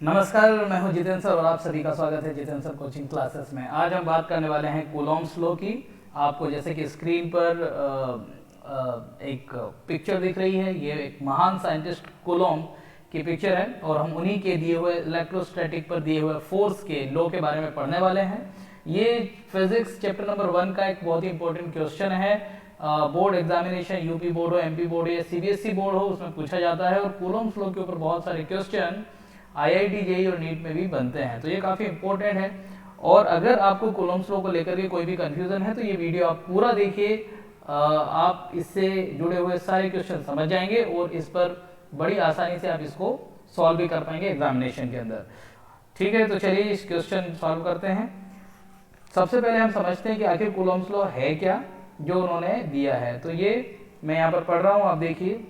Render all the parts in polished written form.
नमस्कार, मैं हूं जितेंद्र सर और आप सभी का स्वागत है जितेंद्र सर कोचिंग क्लासेस में। आज हम बात करने वाले हैं कूलॉम्स लॉ की। आपको जैसे कि स्क्रीन पर एक पिक्चर दिख रही है, ये एक महान साइंटिस्ट कूलॉम की पिक्चर है और हम उन्हीं के दिए हुए इलेक्ट्रोस्टैटिक पर दिए हुए फोर्स के लॉ के बारे में पढ़ने वाले हैं। ये फिजिक्स चैप्टर नंबर 1 का एक बहुत ही इंपॉर्टेंट क्वेश्चन है। बोर्ड एग्जामिनेशन, यूपी बोर्ड हो, एमपी बोर्ड हो या सीबीएसई बोर्ड हो, उसमें पूछा जाता है और कूलॉम्स लॉ के ऊपर बहुत सारे क्वेश्चन आईआईटी जेईई और नीट में भी बनते हैं, तो ये काफी इंपॉर्टेंट है। और अगर आपको कूलॉम्स लॉ को लेकर के कोई भी कंफ्यूजन है तो ये वीडियो आप पूरा देखिए, आप इससे जुड़े हुए सारे क्वेश्चन समझ जाएंगे और इस पर बड़ी आसानी से आप इसको सॉल्व भी कर पाएंगे एग्जामिनेशन के अंदर। ठीक है, तो चलिए इस क्वेश्चन सॉल्व करते हैं। सबसे पहले हम समझते हैं कि आखिर कूलॉम्स लॉ है क्या जो उन्होंने दिया है। तो ये मैं यहाँ पर पढ़ रहा हूँ, आप देखिए।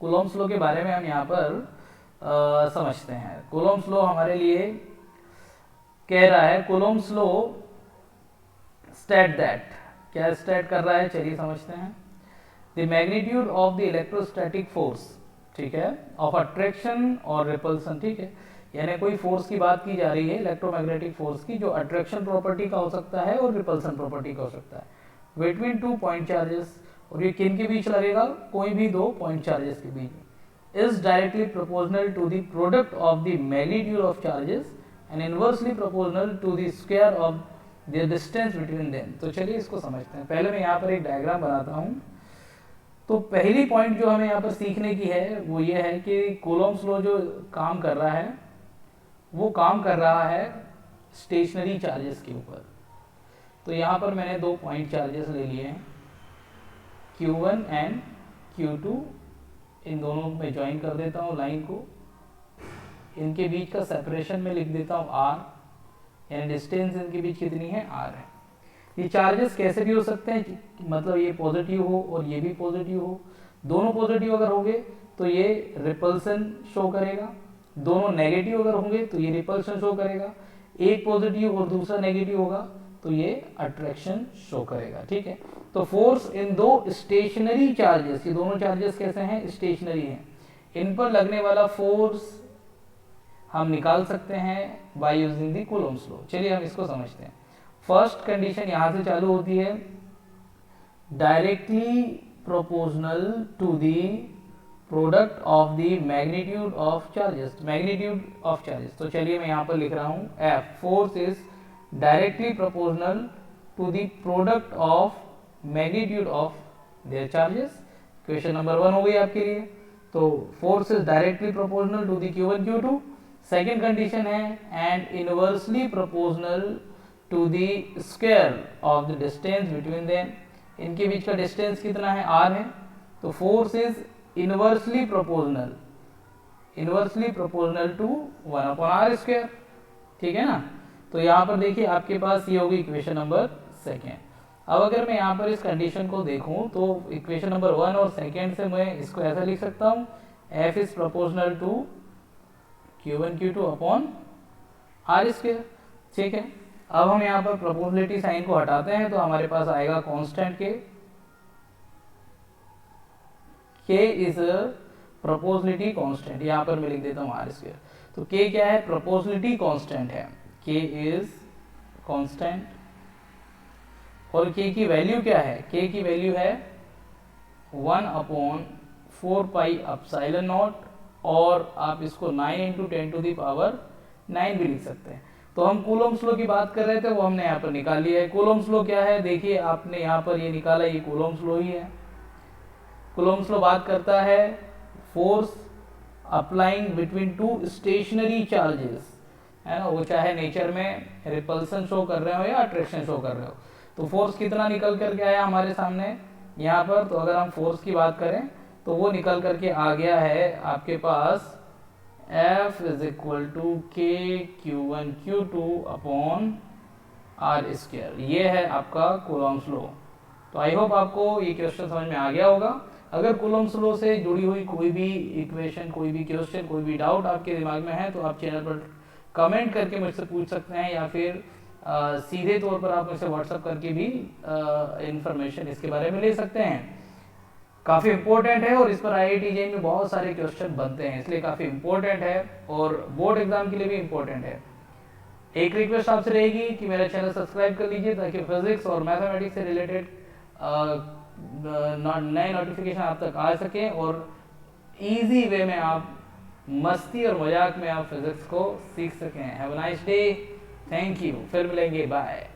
कूलॉम्स लॉ के बारे में हम यहाँ पर समझते हैं। कूलॉम्स लॉ हमारे लिए कह रहा है, कूलॉम्स लॉ स्टेट दैट, क्या स्टेट कर रहा है, चलिए समझते हैं। The magnitude of the electrostatic force, ठीक है, ऑफ अट्रैक्शन और रिपल्सन, ठीक है, यानी कोई फोर्स की बात की जा रही है इलेक्ट्रोमैग्नेटिक फोर्स की, जो अट्रैक्शन प्रॉपर्टी का हो सकता है और रिपल्सन प्रॉपर्टी का हो सकता है, बिटवीन 2 पॉइंट चार्जेस। और ये किन के बीच लगेगा, कोई भी 2 पॉइंट चार्जेस के बीच। Is directly proportional to the product of the magnitude of charges and inversely proportional to the square of the distance between them. तो चलिए इसको समझते हैं। पहले मैं यहाँ पर एक डायग्राम बनाता हूँ। तो पहली पॉइंट जो हमें यहाँ पर सीखने की है वो ये है कि कूलॉम्स लॉ जो काम कर रहा है वो काम कर रहा है स्टेशनरी चार्जेस के ऊपर। तो यहाँ पर मैंने 2 पॉइंट चार्जेस ले लिए हैं, Q1 एंड Q2। इन दोनों में ज्वाइन कर देता हूँ लाइन को। इनके बीच का सेपरेशन में लिख देता हूँ R, यानी डिस्टेंस इनके बीच कितनी है, R है। ये चार्जेस कैसे भी हो सकते हैं, मतलब ये पॉजिटिव हो और ये भी पॉजिटिव हो। दोनों पॉजिटिव अगर होंगे तो ये रिपल्सन शो करेगा, दोनों नेगेटिव अगर होंगे तो ये रिपल्सन शो करेगा, एक पॉजिटिव और दूसरा नेगेटिव होगा तो ये अट्रैक्शन शो करेगा। ठीक है, तो फोर्स इन 2 स्टेशनरी चार्जेस, ये दोनों चार्जेस कैसे हैं, स्टेशनरी हैं, इन पर लगने वाला फोर्स हम निकाल सकते हैं by using the Coulomb's law. चलिए हम इसको समझते हैं। फर्स्ट कंडीशन यहां से चालू होती है, directly proportional to the product of the magnitude of charges, magnitude of charges. तो चलिए मैं यहां पर लिख रहा हूं F, force is directly proportional to the product of magnitude of their charges. Question number 1 हो गई आपके लिए। तो force is directly proportional to the Q1 Q2। Second condition है and inversely proportional to the square of the distance between them. इनके बीच का distance कितना है, R है। तो force is inversely proportional to 1/r²। ठीक है ना। तो यहाँ पर देखिए आपके पास ये होगी इक्वेशन नंबर 2। अब अगर मैं यहाँ पर इस कंडीशन को देखूं तो इक्वेशन नंबर 1 और 2 से मैं इसको ऐसा लिख सकता हूँ, F is proportional to Q1 Q2 upon R²। ठीक है, अब हम यहाँ पर प्रोपोर्शनलिटी साइन को हटाते हैं तो हमारे पास आएगा constant K is proportionality constant, यहाँ पर मैं लिख देता हूँ R²। तो K क्या है, प्रोपोर्शनलिटी कांस्टेंट है, K इज कांस्टेंट। और K की वैल्यू क्या है, K की वैल्यू है 1/4 पाई एप्सिलॉन नॉट, और आप इसको 9 × 10⁻⁹ भी लिख सकते हैं। तो हम कूलॉम्स लॉ की बात कर रहे थे, वो हमने यहाँ पर निकाल लिया है। कूलॉम्स लॉ क्या है, देखिए आपने यहाँ पर ये निकाला, ये कूलॉम्स लॉ ही है। कूलॉम्स लॉ बात करता है force applying between 2 stationary charges, है ना, वो चाहे नेचर में रिपल्सन शो कर रहे हो या अट्रैक्शन शो कर रहे हो। तो फोर्स कितना निकल करके आया हमारे सामने यहाँ पर, तो अगर हम फोर्स की बात करें तो वो निकल करके आ गया है आपके पास F is equal to K Q1 Q2 upon R²। ये है आपका कूलॉम्स लॉ। तो आई होप आपको ये क्वेश्चन समझ में आ गया होगा। अगर कूलॉम्स लॉ से जुड़ी हुई कोई भी इक्वेशन, कोई भी क्वेश्चन, कोई भी डाउट आपके दिमाग में है तो आप चैनल पर कमेंट करके मुझसे पूछ सकते हैं, या फिर सीधे तौर पर आप मुझसे व्हाट्सएप करके भी इंफॉर्मेशन इसके बारे में ले सकते हैं। काफ़ी इंपॉर्टेंट है और इस पर IIT JEE में बहुत सारे क्वेश्चन बनते हैं, इसलिए काफ़ी इंपॉर्टेंट है और बोर्ड एग्जाम के लिए भी इंपॉर्टेंट है। एक रिक्वेस्ट आपसे रहेगी कि मेरा चैनल सब्सक्राइब कर लीजिए ताकि फिजिक्स और मैथमेटिक्स से रिलेटेड नए नोटिफिकेशन आप तक आ सकें और इजी वे में आप मस्ती और मजाक में आप फिजिक्स को सीख सकें। Have a nice day, thank you, फिर मिलेंगे, बाय।